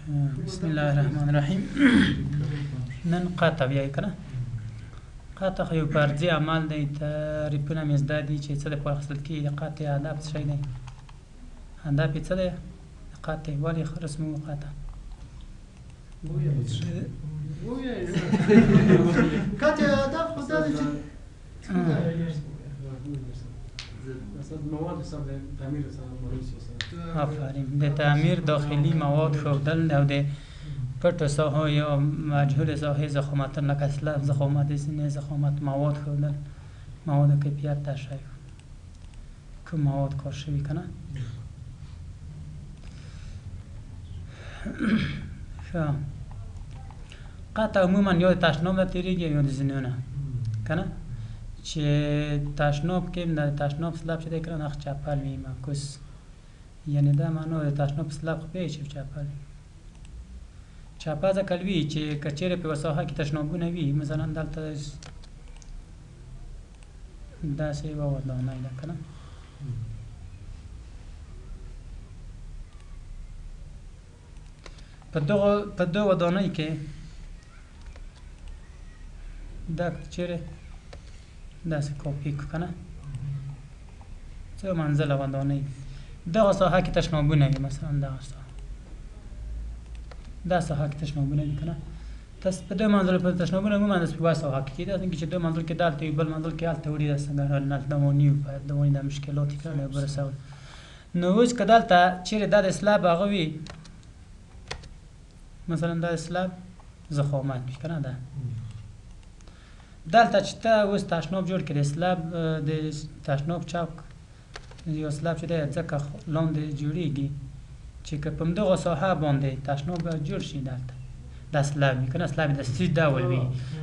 بسم الله الرحمن الرحیم. نن قاطع بیایي که نه، قاطع خو یو فرضي عمل دی. تعریفونه مې زده دي چې څه دپاره اخیستل کېږي. د قاطع هدف څه شی دی؟ هدف یې څه دی؟ د قاطع ولې رسموو قاطع؟ قاطع هدف خو دا دی چې آفرین. د تعمیر داخلي مواد ښودل او د پټو ساحو یا مجهول ساحې ضخامتونه لکه اسلاف ضخامت، سینې ضخامت، مواد ښودل، مواد کیفیت تشریح، کوم مواد کار شوي که نه. ښه، قطع عموما یا د تشناب نه تېرېږي یا د زینو نه که نه، چې تشناب کې د تشناب سلب چې دی که نه نخ چپل وي معکوس، یعنې دا معنا د تشناب سلب خو پوهېږي چې چپل وي. چپه ځکه وي چې که چېرې په یوه ساحه کې تشنابونه وي، مثلا دلته داسې یوه ودانۍ ده که نه، په دغه ودانۍ کې دا چېرې داسې کاپي کړو که نه، څه منزله ودانۍ، دغه ساحه کې تشنابونه وي، مثلا دغه ساحه، دا ساحه کې تشنابونه وي که نه. تاسو په دې منزل په تشنابونه عموما داسې په یوه ساحه کې کېږي، داسې چې دو منزل کې دلته وي، بل منزل کې هلته وړي، داسې دواني وي، باید دواني دا مشکلات یې کړل برسول. نو اوس که دلته چېرې دا د سلب هغه وي، مثلا دا د سلب ضخامت وي که نه، ده دلته چې ته اوس تشناب جوړ کړې، سلب د تشناب چوک یا سلب چې دی ځکه لاندې جوړېږي چې که په همدغه ساحه باندې تشناب جوړ شي، دلته دا سلب وي که نه، سلب د سیج ډول وي.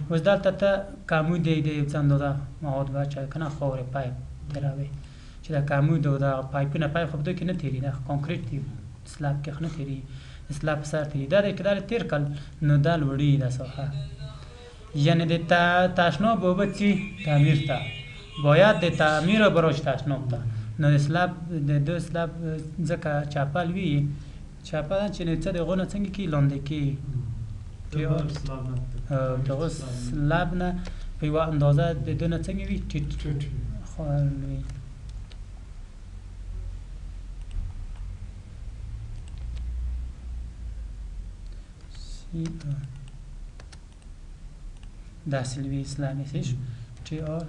اوس دلته ته کمود دی د یو څه اندازه مواد به اچوې که نه، خاورې پایپ تېروې چې دا کمود او دا پایپونه، پایپ خو په دوی کې نه تېرېږي، دا کانکریټ دي، سلب کې خو نه تېرېږي، د سلب په سر تېرېږي. دا دی که دا تېر کړل نو دا لوړېږي دا ساحه، یعنې د تشناب اوبه څي تعمیر ته، باید د تعمیر اوبه راشي تشناب ته. نو د سلب د دو سلب ځکه چپل وي، چپل چې څه د هغو نه څنګه کېږي، لاندې کېږي دغه سلب نه په یوه اندازه د دو نه څنګه وي، ټیټ وي. داسې لوی سلب یې څه شو، ټي آر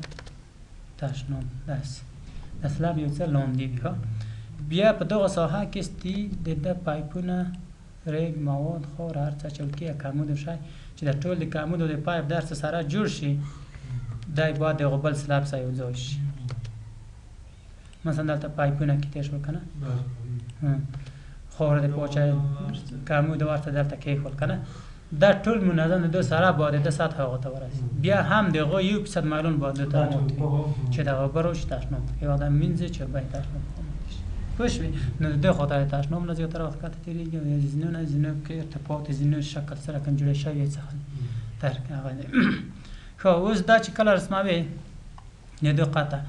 تشناب، داسې د سلب یو څه لاندې وي. بیا په دغه ساحه کې ستی د ده پایپونه، ریګ، مواد، خاور، هر څه اچول کېږي، کمود او شی چې د ټول د کمود او د پایپ د هر څه سره جوړ شي، دی باید د هغو بل سلب سره یو ځای شي. مثلا دلته پایپونه کې تېر شول که نه، خاور د پاچه کمود او هر څه دلته کېښول که نه، دا ټول منظم د دو سره باید د سطح هغو ته ورسي. بیا هم د هغو 1% میلون باید دو ته راماتوي چې د هغه به راشي تشناب، یو آدم مینځي چې باید تشناب راماتې شي، پوه شوې. نو د دې خاطر د تشناب نه زیاتره وخت ښکته تېرېږي، او د زینو نه، زینو کې ارتفاعات زینو شکل سره کوم جوړې شوي څخه درک هغه دی. ښه، اوس دا چې کله رسموې د دو قطع،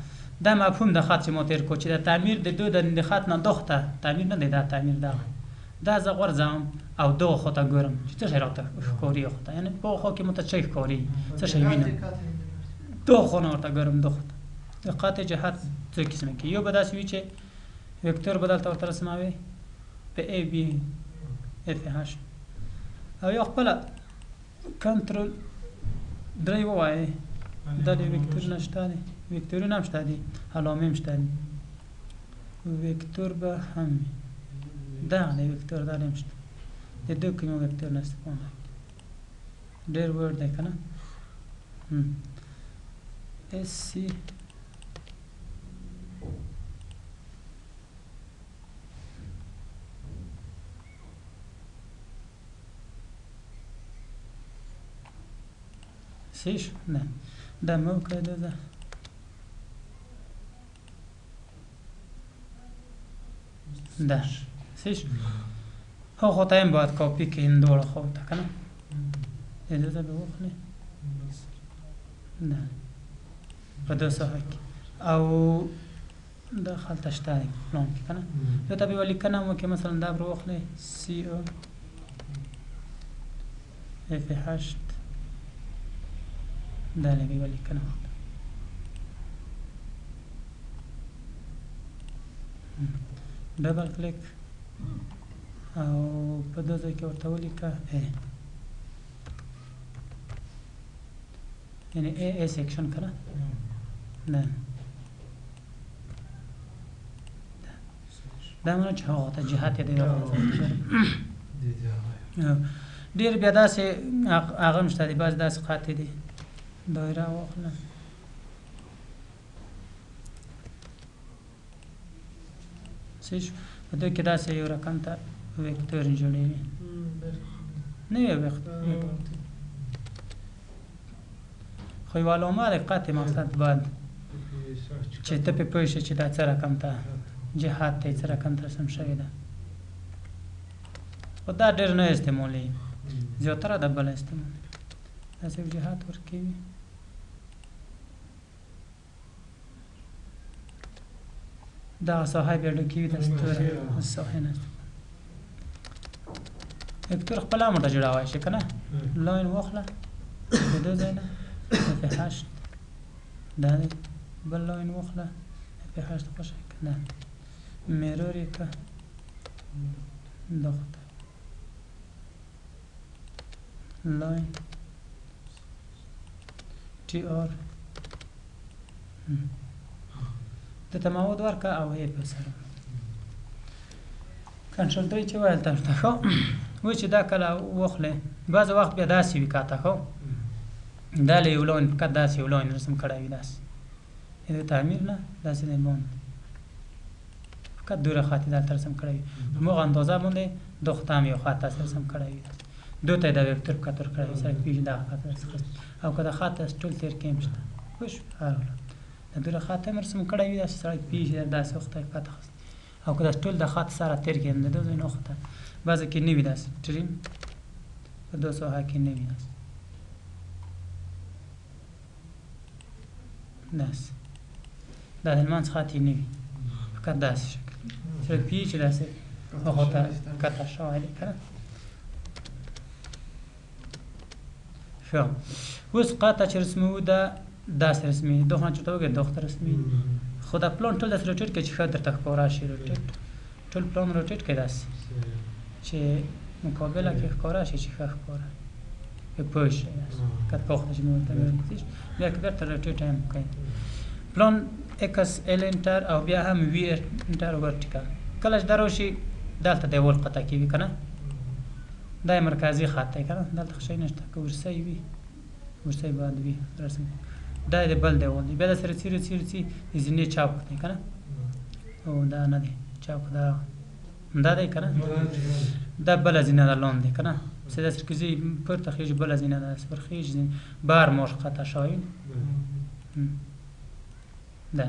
دا مفهوم د خط چې ما تېر کړو چې د تعمیر د دو د خط نه دغه تعمیر نه دی، دا تعمیر دغه دا زه غورځوم او دغه خوا ته ګورم چې څه شی راته ښکاري هغه ته، یعنې په هغه خوا کې ماته څه ښکاري، څه شی وینم، دغه خوا نه ورته ګورم. دغه ته د قطع جهت څو قسمه کې، یو به داسې وي چې وکتور به دلته ورته رسموې په A B F H، او یا خپله کنټرول 3 ووایې، دا د وکتورونه شته دي، وکتورونه هم شته دي، علامې هم شته دي، وکتور به هم وي، دغه دی وکتور، دا هم شته، د دو کومه وکتور نه استفاده ډېر ورډ دی که نه. اس سی سیش نه، دا مو کړی ده دا سیش هغه خوا ته هم باید کاپي کړي، دواړه خواو ته که نه، اجازه به واخلې نه په دو ساحه کې، او دا هلته شته دی پلان کې که نه. یو ته به یوه لیکنه هم وکړې، مثلا دا به راواخلې CO F8 دا لږه ولیکنه ډبل کلیک او په دې ځای کې ورته ولیکه یعنی A section کنه نه دا معنی چې هغه ته جهات یې دی ډېر بیا داسې هغه هم شته دي بعضې داسې قاطع دي دایره واخله صحیح شو په دې کې داسې یو رقم ته ویکتور جوړوي نه یو ویکتور خو یو علامه د قاطع مقصد باید چې ته پې پوه شې چې دا څه رقم ته جهات ته څه رقم ته رسم شوې ده خو دا ډېر نه استعمالوي زیاتره د بله استعمالوي داسې یو جهات ورکوي دغه ساحه بیا ډکوي د ستوري ساحې نه ویکتور خپله هم ورته جوړولی شي که نه لاین واخله د دې ځای نه F8 دا دی بل لاین واخله F8 خوښه که نه میرور یې که دغه ته لاین TR دته مواد ورکه او یې په سره کنټرول 3 چې ویل تاسو ته ښه و چې دا کله واخلې بعضې وخت بیا داسې وي کاته ښه دا له یو لاین فقط داسې یو لاین رسم کړی وي داسې د تعمیر نه داسې دی باندې فقط دوره خط دلته رسم کړی وي په همغه اندازه باندې دغه ته هم یو خط داسې رسم کړی وي دو ته یې دا ویکتور فقط ورکړی وي سړک پېژني دغه خط او که د خط ټول تېر کې هم شته پوه شو د دوره خط هم رسم کړی وي داسې سړک پېژني داسې وخت یې فتح او که دا ټول د خط سره تېر کې د دو ځای نه وخته بعضې کې نه وي داسې ټریم په دو ساحه کې نه وي داسې داسې دا د لمانځ خط یې نه وي فقط داسې شکل سړک پېژني چې داسې هغو ته قطع شوی دی که نه ښه اوس قطع چې رسموو دا داسې رسمي دغه چې ورته وګورئ دغه ته رسمي خو دا پلان ټول داسې روټېټ کړئ چې ښه درته ښکاره شي روټېټ ټول پلان روټېټ کړئ داسې چې مقابله کې ښکاره شي چې ښه ښکاره پې پوه شئ که پوښتنه چې مې ورته ویل بیا که بېرته روټېټ هم کوئ پلان ایکس ال انټر او بیا هم وي انټر ورټیکل کله چې دا راشي دلته دیوال قطع کېږي که نه دا یې مرکزي خط دی که نه دلته ښه شی نشته که ورسی وي ورسی باید وي رسم دا د بل دیوال دی بیا داسې رسي رسي رسي د زینې چوک دی که نه او دا نه دی چوک دا دی که نه دا بله زینه ده لاندې که نه چې داسې که زه پورته خېژي بله زینه ده داسې ورخېژي بهر ماش قطع شوی ده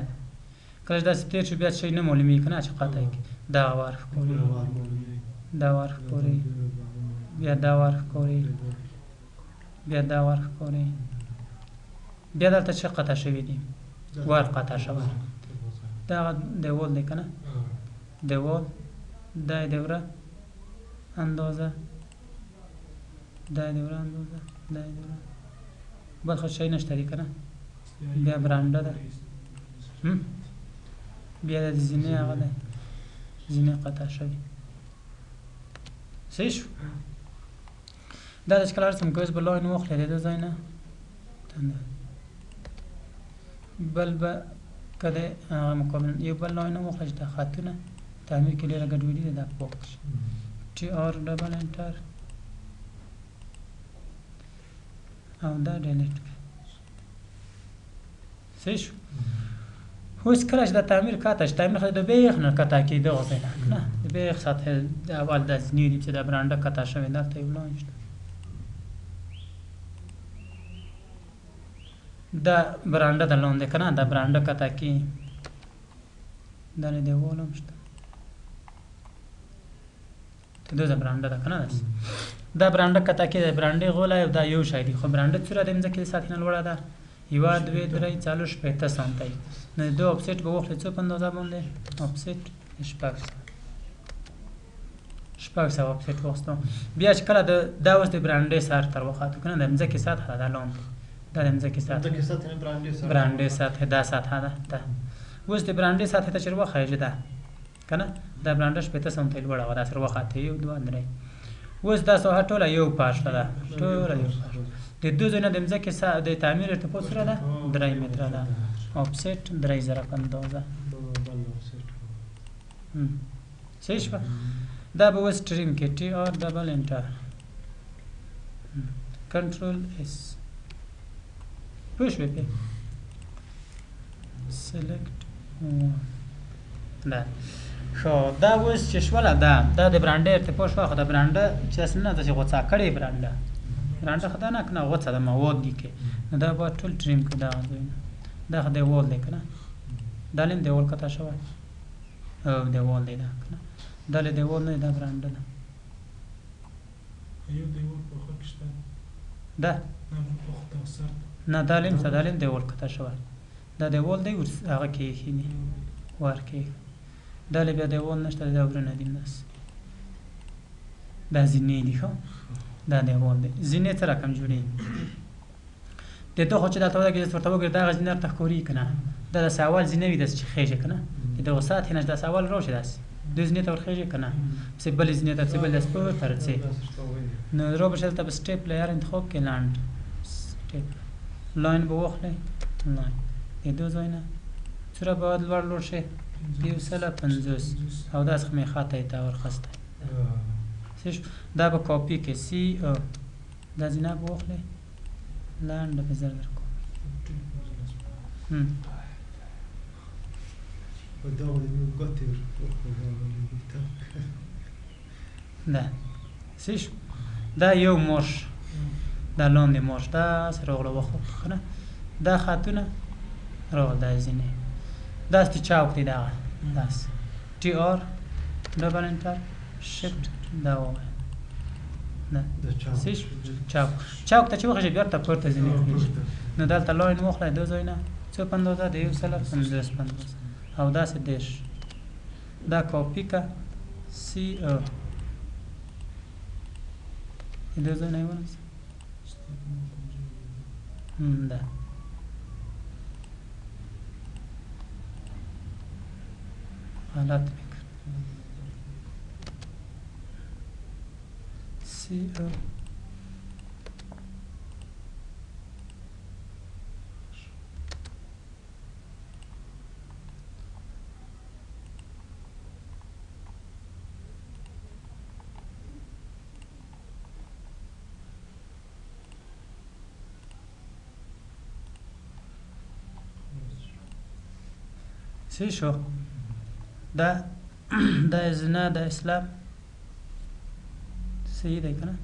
کله چې داسې تېر شو بیا شی نه معلومېږي که نه چې قطع کړي دغه ور ښکاري دا ور ښکاري بیا دا ور ښکاري بیا دا ور ښکاري بیا دلته چې قطع شوي دي ور قطع شوی دغه دیوال دی که نه دیوال دا یې دوره اندازه دا یې دوره اندازه دا یې دوره بل خو شی نشته دی که نه بیا برانډه ده بیا د زینې هغه دی زینې قطع شوي صحیح شو دا د چې کله رسم کوئ اوس به لاین واخلئ د دې ځای نه بل به که د هغه مقابل یو بل لاین هم واخلئ چې دا خطونه تعمیر کې ډېره ګډوډي ده دا پاک شي ټي آر ډبل انټر او دا ډیلیټ کړئ صحیح شو اوس کله چې دا تعمیر قطع شي تعمیر خو د بیخ نه قطع کېږي دغه ځای نه که نه د بیخ سطحې د اول داسې نه دي چې دا برانډه قطع شوې دلته یو لاین شته دا برانډه ده لاندې که نه دا برانډه قطع کېږي دا نه دیوال هم شته دوزه برانډه ده که نه داسې دا برانډه قطع کېږي د برانډې غولی او دا یو شی دی خو برانډه څومره د مځکې د سطحې نه لوړه ده 1 2 3 4 5 سانتۍ نو د دوه آفسیټ به واخلئ څو په اندازه باندې آفسیټ شپږ شپږ سوه افسیټ واخیستو. بیا چې کله دا اوس د برانډې سر تر وخاتو که نه، د مځکې سطحه ده لاندې، دا د مځکې سطحه برانډې سطحه دا سطحه ده. اوس د برانډې سطحې ته چې وخیژي ده که نه، دا برانډه شپېته سانتۍ لوړه وه، داسې وخاتې 1 2 3. اوس دا ساحه ټوله یو پاشله ده، ټوله یو پاشله. د دوه ځایونه د مځکې د تعمیر ارتفاع څومره ده؟ 3 متره ده. افسیټ 3050. صحیح شوه. دا به اوس ټریم کې ټي آر ډبل انټر کنټرول اس پوه شوې پې سلیکټ ده. ښه دا اوس چې شوله دا د برانډې ارتفاع شوه، خو د برانډه چې داسې نه داسې غوڅه کړې برانډه خطرناک نه غوڅه ده، مواد دي کې نو دا باید ټول ټریم کړو. دغه ځایونه دا خو دیوال دی که نه، دا لیم دیوال قطع شوی او دیوال دی دا که نه، دا له دیوال نه دا برانډه ده. ده نه دا لیم دیوال قطع شوی، دا دیوال دی هغه کې ایښي دي ور کې، دا له بیا دیوال نشته، دا ورونه دي داسې، دا زینې دي. ښه دا دیوال دی. زینې څه رقم جوړېږي د ده خو چې دلته وده کې ورته وګورې دغه زینې درته ښکارېږي که نه، دا داسې اول زینې وي داسې چې خېژي که نه، د دغه سطحې نه چې داسې اول راشي داسې دوی زینې ته ورخېژي که نه، پسې بلې زینې ته پسې بلې داسې پورته رڅې. نو را به شي دلته به سټیپ لیر انتخاب کړې، لنډ سټیپ لاین به واخلئ، لاین د دوه ځای نه څومره باید لوړ شي؟ 250 او داسې خو مې خطه یې ته ورخستی. دا به کاپي کې سی او دا زینه به واخلئ، لنډه به زر کاپي. ده سی شو. دا یو مارش، دا لاندې مارش داسې راغله وخوت که نه، دا خطونه راغله، دا زینې داسې چوک دی دغه داسې ټي آر ډبل انټر شفت دا ووایه نه سی شو. چوک ته چې وخېژي بیا ورته پورته زینې خېژي. نو دلته لاین واخلئ دوه ځایونه څو په اندازه د 150 په اندازه او داسې دیش دا کاپي که سی او دوه ځایونه یې ونیسه ده غلط میکن سی او سی شو. دا زنا د اسلام صحیح دی که نه.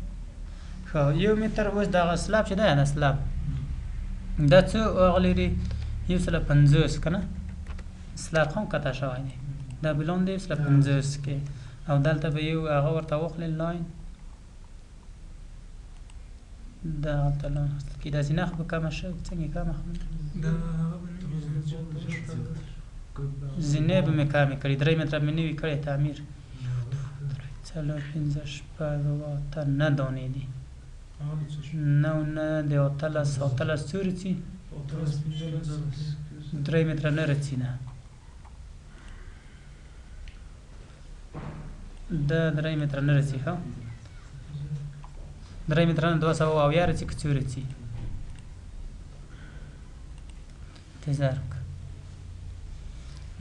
ښه 1 متر اوس دغه اسلاب چې دی د اسلاب دا څو راغلی دی 150 که نه، اسلاب هم قطع شوی دی، دا بلان دی 150 کې او دلته به یو هغه ورته واخلئ لاین، دا هلته لاین اخیستل کېږي. دا زینه خو به کمه شوې څنګه کمه خو زینې به مې کمې کړي، 3 متره مې نوي کړی تعمیر 4 5 6 8 9 دانې دي، 9 9 د 18 څو رسي 3 متره نه رسي نه، دا 3 متره نه رسي. ښه 3 متره نه 200 رسي که څو رسي انتظار وکړه.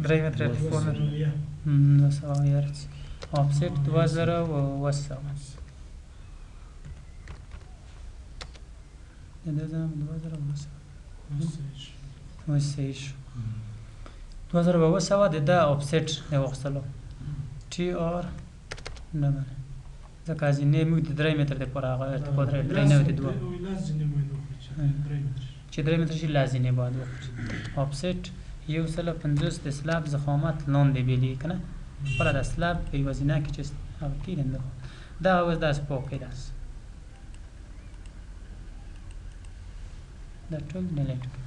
3 متره ارتفاع لري 200 رسي. آفست 2000 2000 د دا آفست یې واخیستلو ټي آر نه ځکه زینې موږ د 3 متر دپاره هغه ارتفاع 3 نه د 2 چې 3 متر شي لازینې باید وکړي. آفست 150 د سلاب ضخامت لاندې بیلي که نه، خپله د سلاب په یوه زینه کې چې هغه کېږي دا اوس داسې پاکې داسې دا ټول ډیلیټ کړه.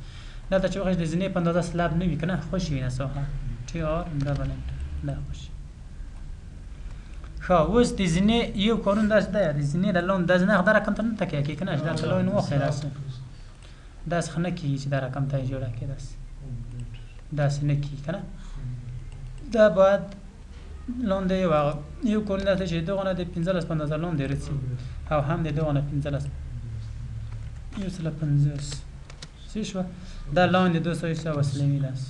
دلته چې وخت د زینې په اندازه سلاب نه وي که نه، خوشي وي نه ساحه ټي آر ډبل انټر دا خوشي. ښه اوس د زینې یو قانون داسې دی د زینې د لاندې دا زینه دا رقم ته نه تکیه کېږي که نه چې دلته لاین واخلئ داسې ښه نه کېږي چې دا رقم ته یې جوړه کړي داسې نه کېږي که نه دا باید لاندې یو قانون داسې چې دغه نه د 15 په اندازه لاندې رسي او هم د دغه نه 15 150 څه شوه دا لاندې 200 وسلوي داسې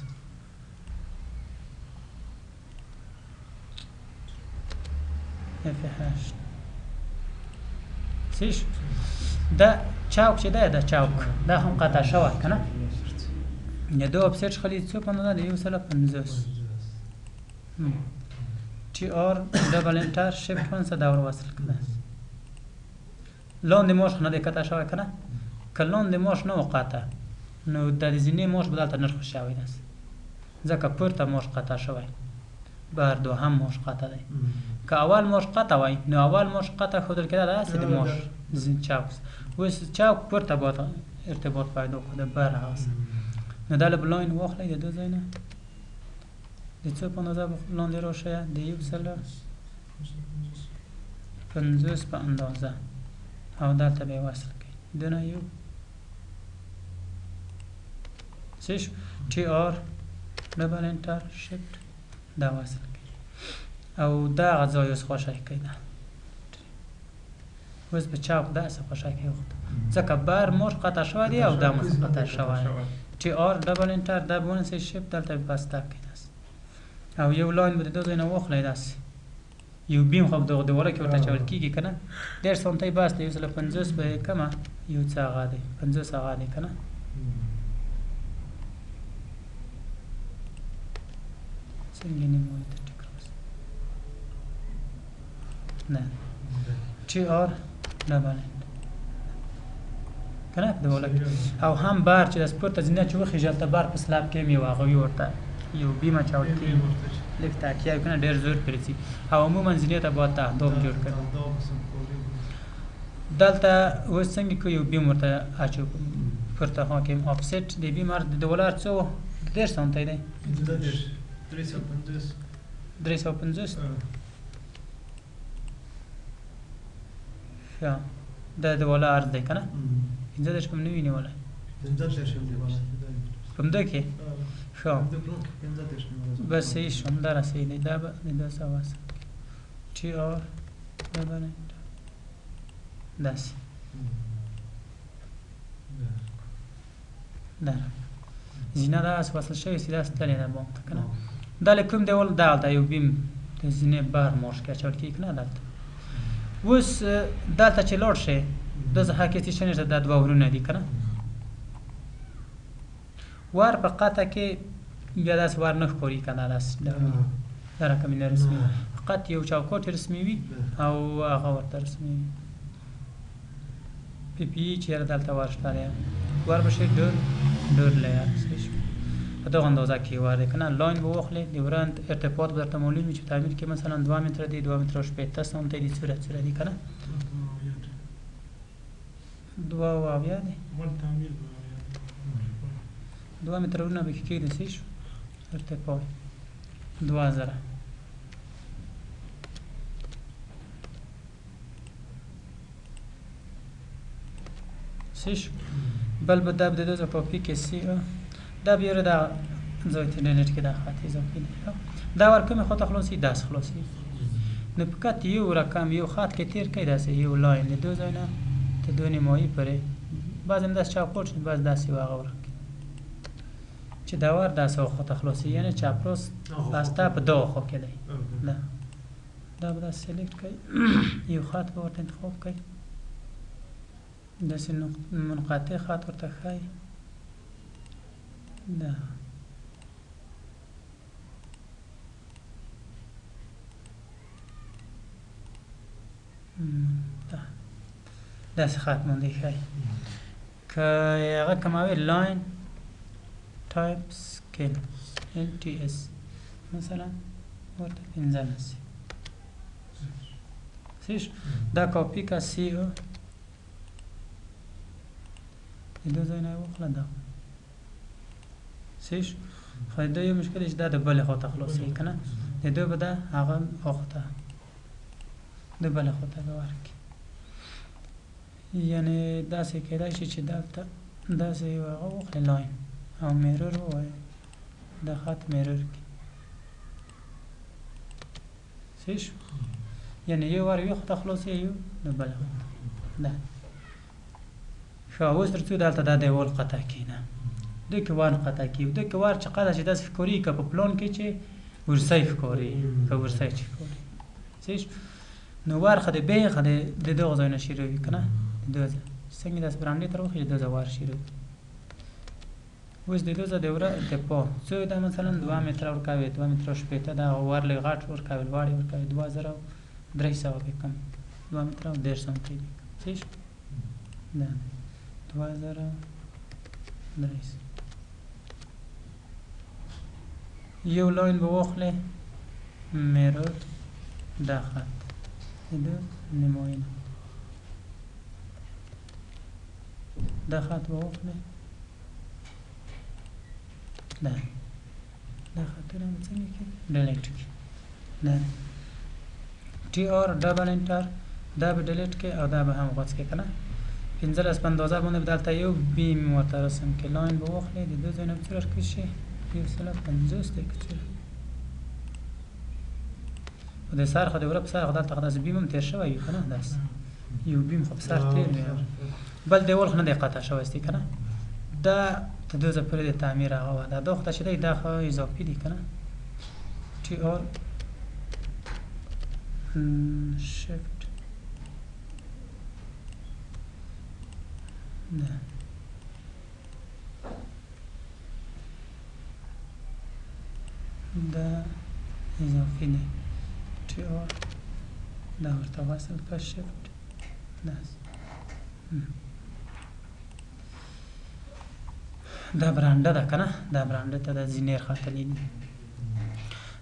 F8 سیش دا چاوک چې دی دا چاوک دا هم قطع شوی که نه د دو افسیټ خلی څو پنده ده 150 تی آر دبل انتر شیفت ون دا ور وصل کنه لاندې موش نه دی قطع شوی که نه که لاندې موش نه و قطع نو د زینې موش به دلته نرخ شوی ده ځکه پورته موش قطع شوی بر دوهم موش قطع دی که اول موش قطع وای نو اول موش قطع ښودل کېده داسې د موش چاوک اوس چاوک پورته باید ارتباط پیدا کړه بر هغسې نو دا له لاین واخلئ د دو ځای نه د څو په اندازه لاندې راشئ د 150 په اندازه او دلته به یې وصل کړئ دونه یو څه شو ټي آر ډبل انټر شفت دا وصل کړئ او دغه ځای اوس خوشی کړئ اوس به چاوک داسې خوشی کړئ ځکه بر موش قطع شوی دی او دا موش قطع شوی ټي آر ډبل انټر دا به ونیسئ شفت دلته به بسته کړئ او یو لاین به د دو ځای نه واخلئ داسې یو بیم خو دغه دیواله کې ورته اچول کېږي که نه 1.5 سانتۍ بس دی 150 به یې کمه یو څه هغه دی 50 هغه دی که نه څنګه نیمایي ته ټیک راوځي نه ټي آر ډبل که نه دیواله او هم بار چې د سپورته ځینې چې وخېږي هلته بار په سلاب کې هم یو هغوی ورته یو بیم اچول کېږي لږ تاکیه وي که نه ډېر زور پرې ځي او عموما ځینې ته باید تهداب جوړ کړي دلته اوس څنګه که یو بیم ورته اچو پورته حاکم آفسیټ د بیم د دیوالر څه و 1.5 سانتۍ دی 350 ښه دا دیواله عرض دی که نه 15 کوم نه وي نیولی په همده کې ښه بس صحیح شو همداره صحیح دی دا به د ده سره وصل ټي آر ډبل انټر داسې دا زینه داسې وصل شوې چې داسې تللې ده بام ته که نه دا له کوم دیوال دا هلته یو بیم د زینې بر موش کې اچول کېږي که نه دلته اوس دلته چې لاړ شئ داسې حقیقتي شی نشته دا دوه ورونه دي که نه ور په قطع کې بیا داسې ور نه ښکاري که نه داسې دا رقم نه رسمي فقط یو چوکاټ رسمي وي او هغه ورته رسمي وي پی پی چې یاره دلته ور شته دی ور به شئ ډور لیر په دغه اندازه کې ور دی که نه لاین به واخلئ د ورند ارتفاعات به درته معلوم وي چې تعمیر کې مثلا 2 متره دی 2 متره 80 سانتۍ دی څومره دی که نه 2 اویا دی 2 مترونه به کې کېږي څه شو ارتفاع 2000 څه شو بل به دا به د دوزه کاپي کې سی دا بیا دا ځای ته ډیلیټ کې دا خط اضافي دی دا ور کومې خواته خلاصي داسې خلاصي نو فقط یو رقم یو خط کې تیر کړئ داسې یو لاین د دو ځای نه ته دو نیمایي پورې بعض هم داسې چاپوټ شي بعض داسې هغه ورکړئ چې دا ور داسې خواته خلاصي یعنې چاپراست بسته په دغه خوا کې دی دا به داسې سلیکټ کړئ یو خط به ورته انتخاب کړئ داسې منقطع خط ورته ښایي دا داسې خط باندې ښایي که هغه کموي لاین ټایپ سکیل LTS مثلا ورته 15 سیش دا کاپی که سی او دو ځای نه یې واخله دا سیش خو دا یو مشکل چې دا د بلې خواته خلاصوي که نه د دو به دا هغه اخته د بله خوا ته به ورکړي. یعنې داسې کیدای شي چې دلته داسې یو هغه واخلي لاین او میرر ووایي د خط میرر کړي. صحیح شو؟ یعنې یو وار یو خوا ته خلاصوي یو د بله خوا ته. ده ښه اوس تر څو دلته دا دیوال قطع کړي نه دوی که وار قطع کړي دوی که وار چې قطع شي داسې ښکاري که په پلان کې چې ورسی ښکاري که ورسی چې ښکاري. صحیح شو؟ نو ورخه د بیخه د دغه ځای نه شروع وي که نه د دغه ځای څنګه داسې برانډې ته راوخي د دغه ځای ور شروع وي. اوس د دغه ځای د وره ارتفاع څو ده مثلا 2 متره ورکوي 2 متره شپېته دغه ور لږ غټ ورکوي لوړ یې ورکوي 2300 پې کم 2 متره او 1.5 سانتي دي. صحیح شو؟ ده 2300 یو لاین به واخلې میرر دا خط د نماینه دا خط به واخلې دا خطونه به څنګه کړي ډیلیټ کړي. دا ټي آر ډبل انټر دا به ډیلیټ کړي او دا به هم غوڅ کړي که نه 15 په اندازه باندې به دلته یو بیم ورته رسم کړي. لاین به واخلې د دو ځای نه به څه راښکته شي 150 دی که څه د سر خو د وره په سر خو دلته خو داسې بیم هم تېر شوی وي که نه داسې یو بیم خو په سر تېر وي بل دیوال خو نه دی قطع شوی دی که نه دا د دو ځای پورې د تعمیر هغه وه دا خو ته چې دی دا خو اضافي دي که نه ټي آر شفت دا اضافي دی ټي آر دا ورته وصل که شفت داسې دا برانډه ده که نه دا برانډه ته دا زینې راختلي دي.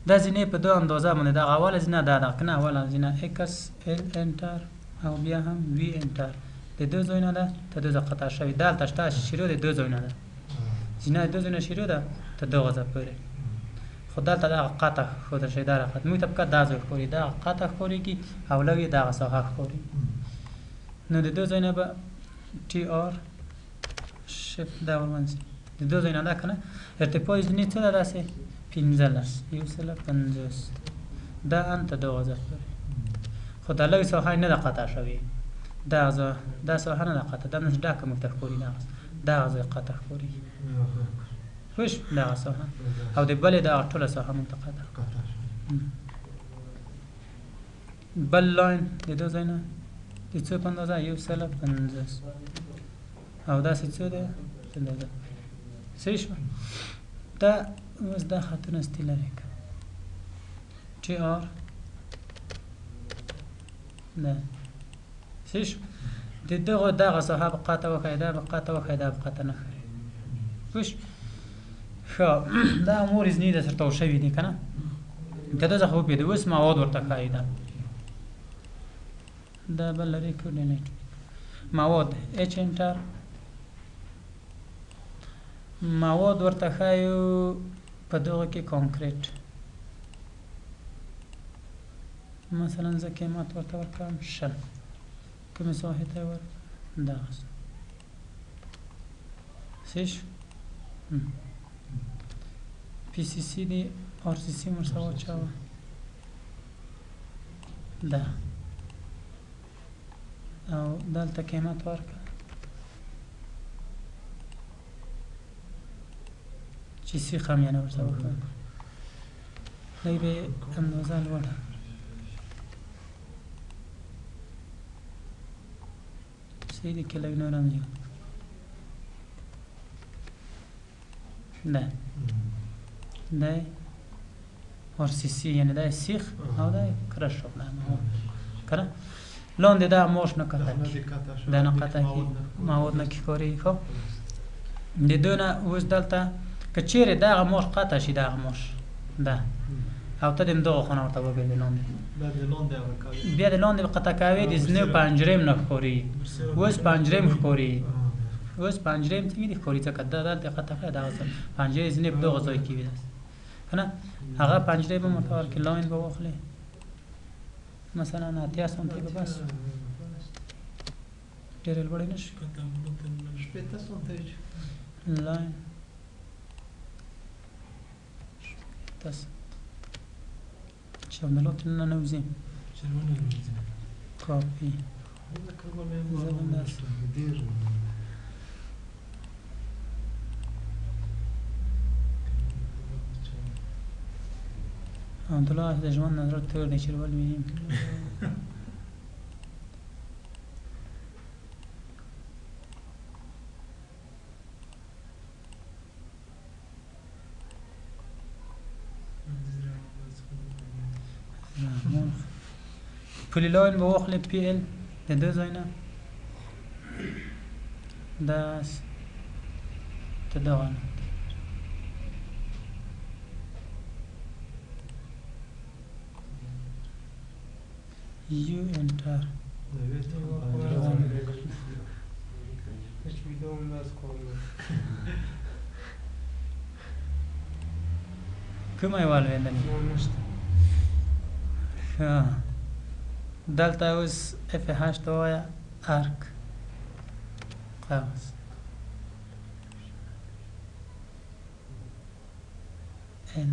دا زینې په دو اندازه باندې دغه اوله زینه دا ده که نه اوله زینه ایکس ال انټر او بیا هم وي انټر د دو ځایونه ده ته دو ځای قطع شوي دلته شته شروع د دو ځایونه ده زینه د دو ځایونه شروع ده ته دغه ځای پورې خو دلته دغه قطع ښودل شوی دا راخط موږ ته پکار دا ځای ښکاري دغه قطع ښکارېږي او لوی دغه ساحه ښکاري. نو د دو ځایونه به ټي آر شفت دا ورمنځي د دو ځایونه ده که نه ارتفاع زینې څه ده داسې 15 دا ان ته دغه ځای پورې خو دا لوی ساحه نه ده قطع شوې دا ساحه نه ده قطع دا نه ډکه موږ ته ښکاري دغه ځای قطع ښکاري خوش دغه ساحه او د بلې دغه ټوله ساحه موږ ته قطع بل لاین د دو ځای نه د څو په اندازه 150 او داسې څو دی صحیح شوه دا اوس دا خطونه ستی لرې که ټي آر دا صحیح شو د دغه ساحه به قطع وښیي دا به قطع وښیي دا به قطع نه ښیي پوه شو ښه دا امور زینې در سره تاو شوي دي که نه که دا څه خو وپوهېدې اوس مواد ورته ښایي دا بل لرې کوردینیټ مواد اچ انټر مواد ورته ښایو په دغه کې کانکریټ مثلا زه قیمت ورته ورکوم 100 کومې ساحې ته یې ورکړم دغسې صحیح شو پی سی سی دی آر سی سی ورسره واچوه ده او دلته قیمت ورکړه چې سیخ هم یعنې ورسره وښیم دی به اندازه لوړه صحیح دی که لږ نور هم زیات ده دی آر سی سی یعنې دا سیخ او دا کرش شو که نه لاندې دا ماش نه قطع کړي دا نه قطع کړي مواد نه ښکاري ښه د دو نه اوس دلته که چیرې دغه ماش قطع شي دغه ماش ده او ته د همدغه خونه ورته وبېل د لاندې بیا د لاندې به قطع کوې د زینې پنجرې هم نه ښکاري اوس پنجرې هم ښکاري اوس پنجرې هم څنګه دي ښکاري ځکه دا دلته قطع کړی دغه پنجرې زینې په دغه ځای کې وي داسې که نه هغه پنجرې به هم ورته ورکړي لاین به واخلې مثلا اتیا سانتی به بس ډېر لوړ نه شي شپېته سانتي لاین تاسو چې عملات نه نوځي کاپی عبدالله د ژوند نظر تور دی چې ولوینم پولی لاین به واخلې پی ال د دو ځای نه داس ته دغه نه یو انټر کومه یې والوېندلې ښه دلته اوس اف هاش ته ووایه ارک قوس ال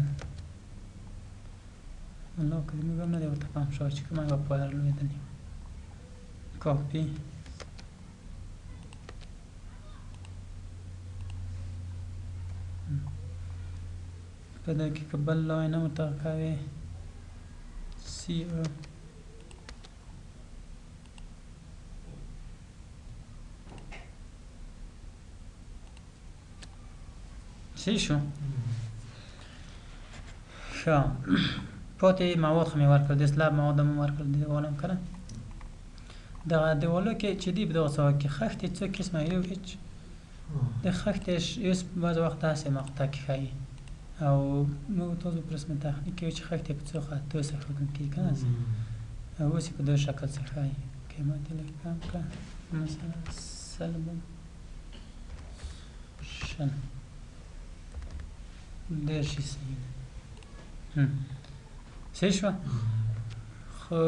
الله که موږ هم نه دی ورته پام شوی چې کومه یې به پوهه لوېدلې کاپي په دې کې که بل لاین هم ورته کوې سی او صحیح شو ښه پاتې مواد خو مې ورکړل د سلاب مواد هم ورکړل د دیوال هم که نه دغه دیوالو کې چې دي په دغه سوال کې خښتې څو قسمه یو هیچ د خښتې اوس بعض وخت داسې مقطع کې ښایي او موږ تاسو په رسم تخنیک کې چې خښتې په څو خطو څخه ښودل کېږي که نه او اوس یې په دغه شکل څخه ښایي قیمت یې لږ کم کړه مثلا سلبم شل ډېر شي صحیح ده صحیح شوه خو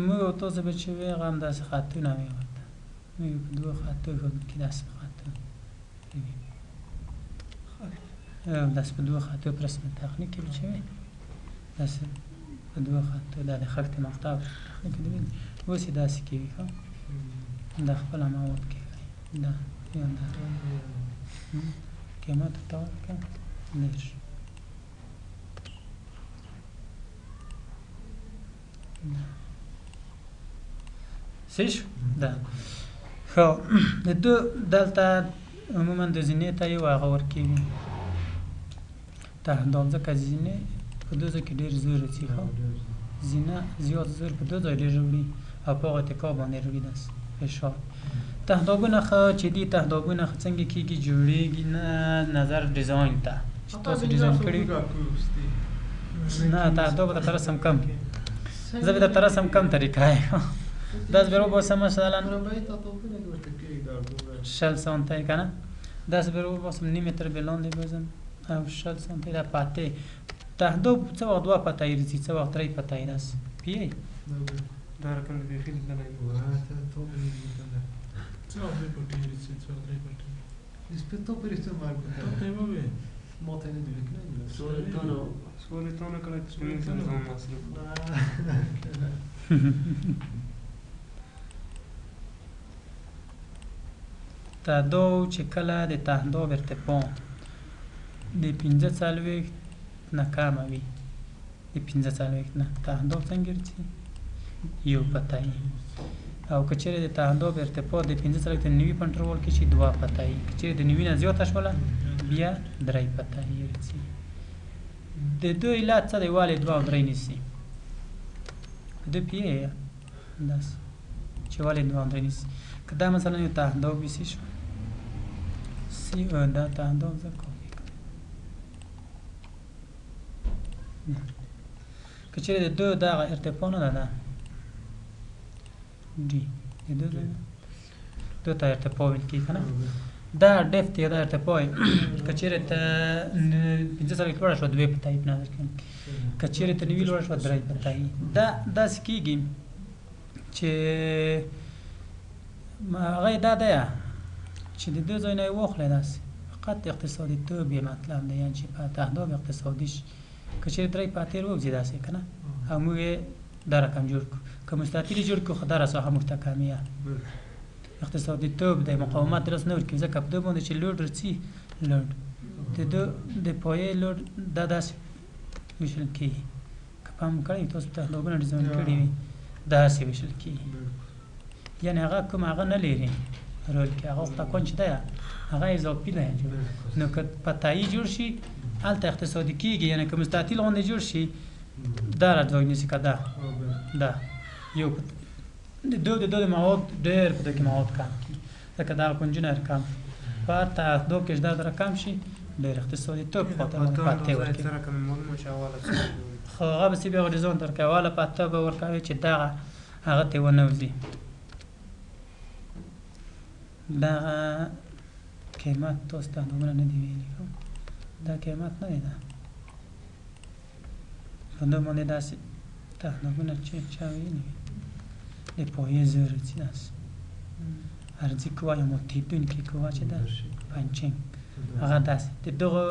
موږ او تاسو به چې وی هغه همداسې خطونه وي ورته موږ په دوه خطو ښودل کېږي داسې په خطو داسې په دوه خطو په رسم تخنیک کې به چې وي داسې په دوه خطو دا د خښتې مقطع په تخنیک کې دی اوس یې داسې کوي ښه دا خپله مواد کې ښایي دا یا دا قیمت ورته ورکړه دېرش صحیح شو ده ښه د دو دلته عموما د زینې ته یو هغه ورکوي تهداب ځکه زینې په دو ځای کې ډېر زور راځي ښه زینه زیات زور په دو ځای ډېر وړي او په هغه اتکا باندې وړي داسې فشار تهدابونه ښه چې دي تهدابونه ښه څنګه کېږي جوړېږي نه نظر ډیزاین ته چې تاسو ډیزاین کړي نه تهداب درته رسم کم زه به درته رسم کم طریقه یې داسې به وباسم مثلا 60 سانتی که نه داسې به وباسم نیم متر به لاندې بزنم او 60 سانتی دا پاتې تهداب څه وخت دوه پتایي راځي څه وخت درې پتایي داسې پوهېږئ دا رقم د بیخي لیدلی څه وخت دوی پټۍ راځي څه وخت درې پټۍ Rispetto per questo Marco. ما تاني دي فكرة سوالي تانا كلا تشمين نظام مصرف تهداب چې کله د تهداب ارتفاع د 45 نه کمه وي د 45 نه تهداب څنګه راځي یو پتایي او که چیرې د تهداب ارتفاع د 45 تر 90 کنټرول کې شي دوه پتایي که چیرې د 90 نه زیاته شوله بیا درې پتایي راځي د دو علت څه دی ولې دوه او درې نیسي د پیه داس چې ولې دوه او درې نیسي که دا مثلا یو تهداب ویسی شو سی او دا تهداب زه کافي کړم که چیرې د دو دغه ارتفاع نه ده دی د دو ته ارتفاع ویل کېږي که نه دا ډیفت یا دا ارتفاع که چیرې ته 15 سره لوړه شوه 2 په تایي په نظر کې که چیرې ته 90 لوړه شوه 3 په تایي دا داسې کېږي چې هغه یې دا دی چې د دې ځای نه یې واخلئ داسې فقط اقتصادیتوب یې مطلب دی یعنې چې په اهداف اقتصادي که چیرې 3 په اتې ووځي داسې که نه او موږ یې دا رقم جوړ کړو که مستطیل یې جوړ کړو خو دا رساحه موږ ته کمیه اقتصادیتوب د مقاومت درس نه ورکوي ځکه په دې باندې چې لوډ رسي لوډ د پایې لوډ دا داسې ویشل کېږي که پام کړی تاسو تهدابونه ډیزاین کړي وي داسې ویشل کېږي یعنې هغه کوم هغه نه لري رول کې هغه تکون چې دی هغه اضافي دی نو که په تایي جوړ شي هلته اقتصادي کېږي یعنې که مستطیل غوندې جوړ شي دا را ځای نیسي که دا یو د دو مواد ډېر په دې کې مواد کم ځکه دا کنجونه کم په تهداب کې دا دره کم شي ډېر اقتصادیتوب خاطر پاتې ورکوي خو هغه به سي بیا ډیزاین تر کوي والا پته به ورکوي چې دغه هغه ته ونه وځي دغه قیمت تاسو ته نومونه نه دي ویلي دا قیمت نه دی دا په دې باندې داسې تهدابونه چې چا ویلي د پایې زر چې داسې ارزي قوه یا متحدونکې قوه چې ده پنچینګ هغه داسې د دغه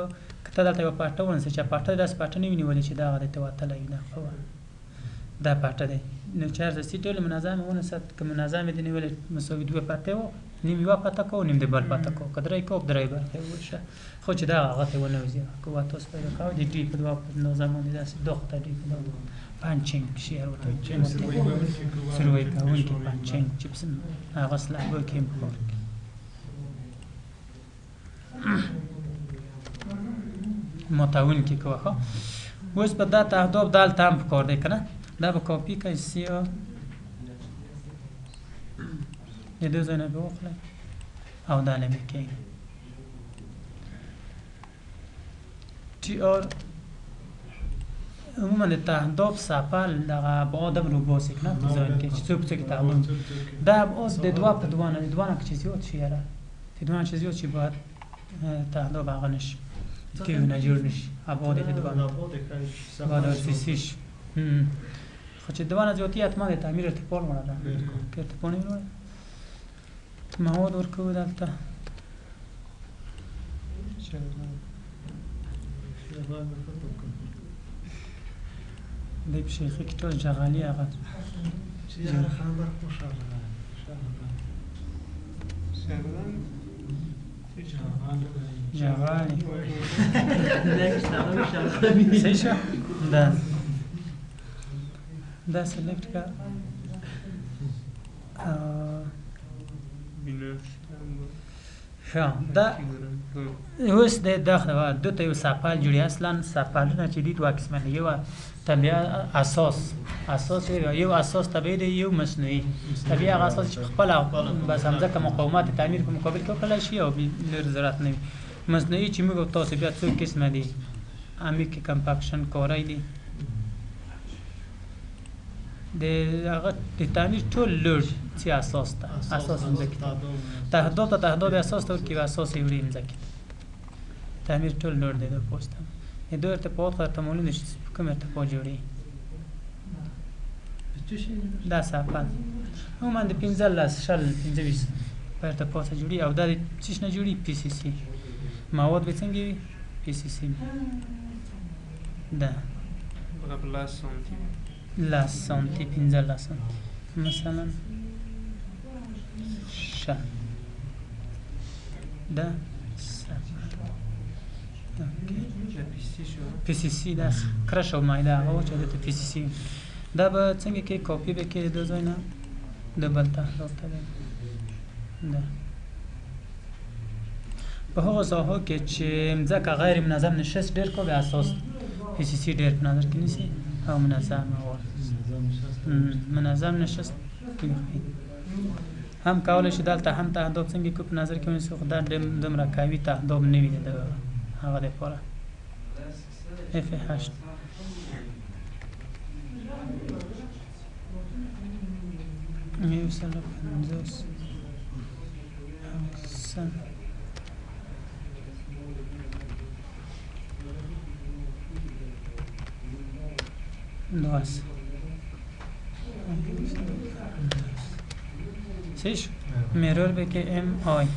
که ته دلته یوه پاټه ونیسې چې پاټه داسې پاټه نه وي نیولې چې دغه درته وتلی وي دا قوه دا پاټه دی نو چې هر ځای ټولې منظمې ونیسه که منظمې دې نیولې مساوي 2 پاټې وه نیم یوه پاټه کوو نیم د بل پاټه کوو که 3 کوو 3 برخې وویشه خو چې دغه هغه ته ونه وځي قوه تاسو پیدا کوئ د دوی په 2 نظام باندې داسې دوخته دوی په 2 پنچینګ شعر ورته سروی کوونکي پنچینګ چې هغه سلابه کې هم کار کوي متعاونکې کوه ښه اوس به دا تهداب دلته هم په کار دی که نه دا به کاپي کوئ سیا د دې ځای نه به واخلئ او دا نه به کوئ ټي آر عموما د تهداب سپل دغه ابعاد هم روباسي که نه په ځای کې چې څو په څو کې تهداب دا ابعاد د 2 په 2 نه د 2 نه که چې زیات شي یاره د 2 نه چې زیات شي باید تهداب هغه نه شي که نه جوړ نه شي ابعاد د 2 نه باید اساسي شي خو چې 2 نه زیاتي حتما د تعمیر ارتفاع لوړه ده که ارتفاع نه لوړه مواد ورکوو دلته دی په شیخي کې ټول جغالي هغه جغالي صحیح شو دا سلیکټ کا ښه دا اوس د دغه دوی ته یو سپل جوړي اصلا سپلونه چې دي 2 قسمه دي یو طبیعي اساس یو اساس طبیعي دی یو مصنوعي طبیعي هغه اساس چې خپل بس همځکه مقاومت تعمیر په مقابل کې وکړای شي او لر ضرورت نه وي مصنوعي چې موږ تاسو بیا څو قسمه دي امیک کمپاکشن کورای دي د هغه د تعمیر ټول لوړ چې اساس ته اساس مځکې تهداب اساس ته ورکوي اساس یې وړي مځکې تعمیر ټول لوړ دی د پوسټ د 2 ارتفاعات خو درته معلوم دي چې کوم ارتفاع جوړوي دا سپل عموما د 15 شل 25 په ارتفاع څخه جوړي او دا د څه نه جوړي پی سی سی مواد به څنګه وي پی سی سی دا لاس سانتی 15 سانتی مثلا شل دا پی سی سی دا کرش او مایده هغه چې د پی سی سی دا به څنګه کې کاپي به کې د ځای نه د بل تهداب ته ده په هغو ساحو کې چې مځکه غیر منظم نشست ډېر کو به اساس پی سی سی ډېر په نظر کې نیسي او منظم نشست هم کولی شي دلته هم تهداب څنګه کو په نظر کې ونیسي خو دا دومره قوي تهداب نه وي د هغه دپاره اف 8 150 2 سیش میرور بکی ام آی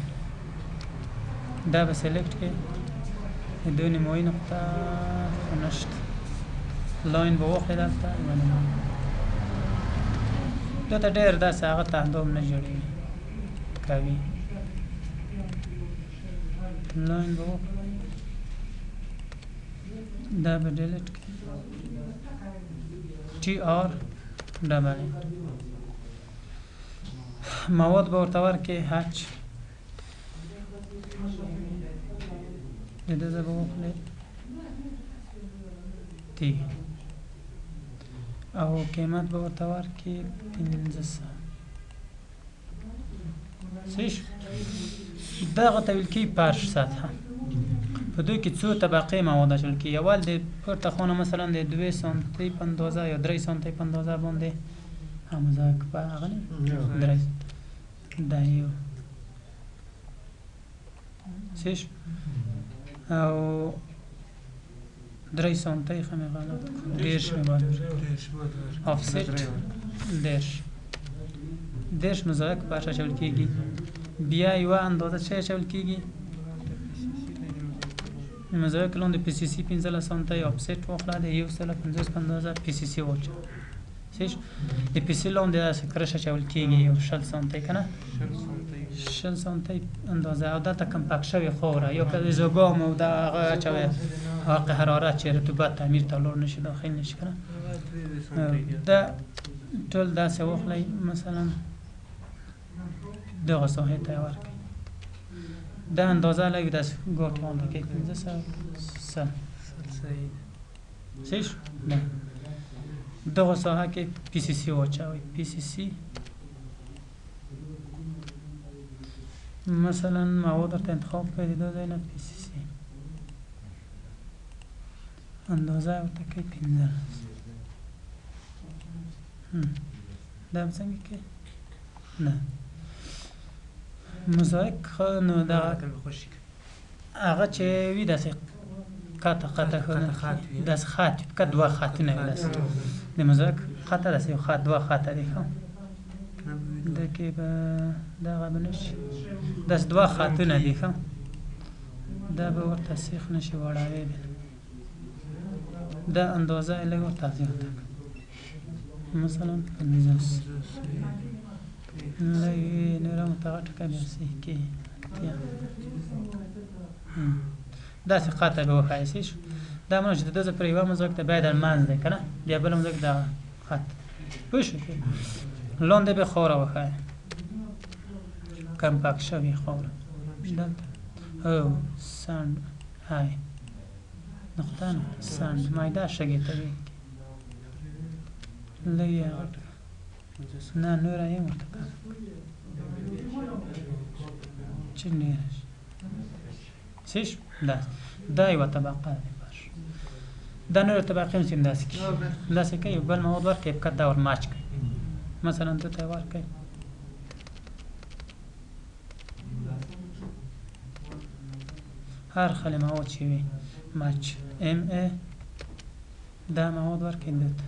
دا به سلکت که دو نمایی نقطه نشت لاین به وقت دلتا دو تا دیر دست آقا تحدوم نجوری کوی لاین به وقت دا به دیلیت که تی آر دبل مواد به ارتور که هچ دیده به وقت تی او قیمت به ورتور کې 1500 سیش دغه ته ویل کی پارش سطح په دوی کې څو طبقې مواد شول کی اول د پورته خونه مثلا د 2 سانتی 15 یا 3 سانتی 15 باندې همزه په هغه نه درس دایو سیش او 3 سانتی خمه غلط دیرش میباد آفست دیرش مزایک باشه شول کیگی بیا یو اندازه چه شول کیگی مزایک لون د پی سی سی 15 سانتی آفست واخلا د یو سل 50 پی سی سی وچ سیش د پی سی لون د کرشه شول کیگی یو 60 سانتی کنه 60 سانتی اندازه او دا تا کمپاکت شوی خوره یا که زوگام و دا آقا چوی حق حرارت چه رطوبت تعمیر تالور نشی داخل نشی کنه دا طول دا سه وخلی مثلا دو ساحه تیوار که دا اندازه لگی دست گوتی آنده که 15 سال سیش؟ نه دو ساحه که پی سی سی وچه پی سی سی مثلا مواد رو انتخاب کنید دو زینه پی سی سی اندازه رو تکی 15 دم سنگی که نه مزایک نو دا آقا چه وی دست قطع کنه دست خط که دو خط نه دست دی مزایک خط دست یو خط دو خط دیخم دکی با دا غبنش دست دو خط نه دیخم دا به ور تسیخ نشی وڑاوی بین دا اندازه لگو تازیح تک مثلا 15 لگی نورم تغٹ که بیرسی که تیا دا سی قطع به وخایسیش دا منو جده دوزه پر ایوه مزاک دا باید المنز ده کنه بیا بلا مزاک دا خط بوشو که لونده به خوره وخای کمپاک شوی خوره دلتا او سند های نقطه سند مایده شگی تبی لگی آرد نه نور ایم ارتکا چه نیرش سیش دا ایوه طبقه دی باش دا نور طبقه میسیم دستی که بل مواد ور که بکت دور ماچ که مثلا دو تایوار که هر خلی مواد چیوی ماچ ام ای دا مواد ور که دوت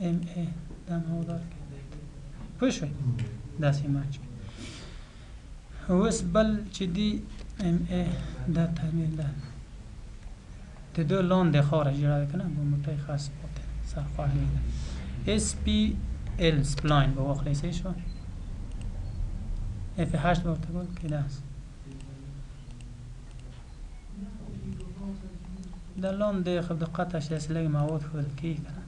ام ای دا مواد ور که دوت پوشوی دستی ماچ وس بل چی دی ام ای دا تعمیر دا ده دو لون ده خارج جرا کنه با موتای خاص بوده صفحه میده اس پی ال سپلاین با وقت لیسه شو اف 8 با وقت گل که دست ده لون ده خب دقتش دست لگه مواد خود کی کنه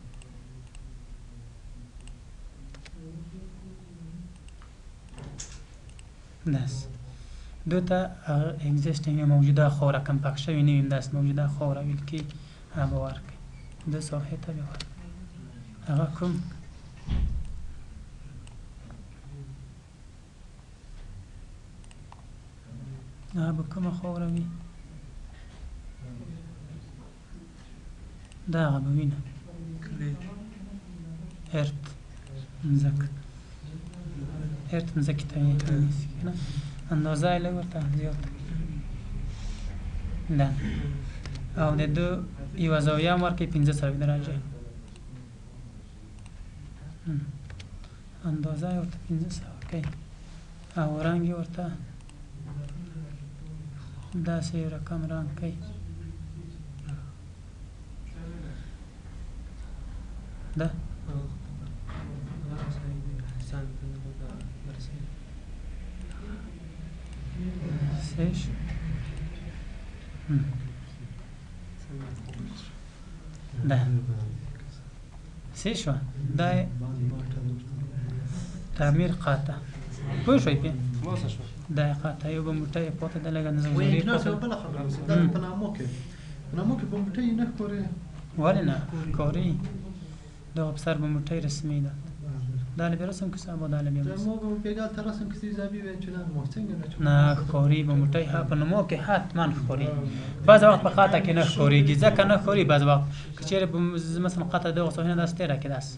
دست دو تا اگزیستینگ موجوده خوره کمپاک شوی نویم دست موجوده خوره ویل کی بوار که دو صفحه تا بیوار اگه کم اگه بکم خوره وی دا اگه بوینه هرت مزک هرت مزکی تا نیسی کنه اندازه ای لگو تا زیاد دن او ده دو ایو زاویه هم ورکی 15 درجه اندازه ورته 1500 کوي او رنګ یې ورته داسې یو رقم رنګ کوي ده سیش ده سی شو دا تعمیر قاطع پوه شوي پې دا قاطع یو به موټی پاتې ده لږه وایي نظم ناس یو بله خبره دا په نامو کې په موټی نه ښکاري ولې نه کاري دغه پسر به موټی رسمي ده دا له برسم که صاحب دا له بیا ما به پیگال ترسم کسی زبی و چنان محسن نه ښکاري به موټی ها په نمو کې حتما ښکاري بعض وخت په خاطر کې نه ښکارېږي ځکه نه ښکاري بعض وخت که چېرې په مثلا قطع دغه صحنه داسې تېره کې داسې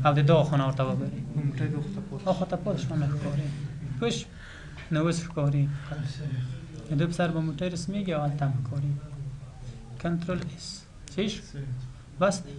او د دغه خونه ورته وګورې اخوا ته پاتې شوه نه ښکاري پوه شو نو اوس ښکاري د دوی په سر به موټی رسمېږي او هلته هم ښکاري کنټرول اس صحیح شو بس دی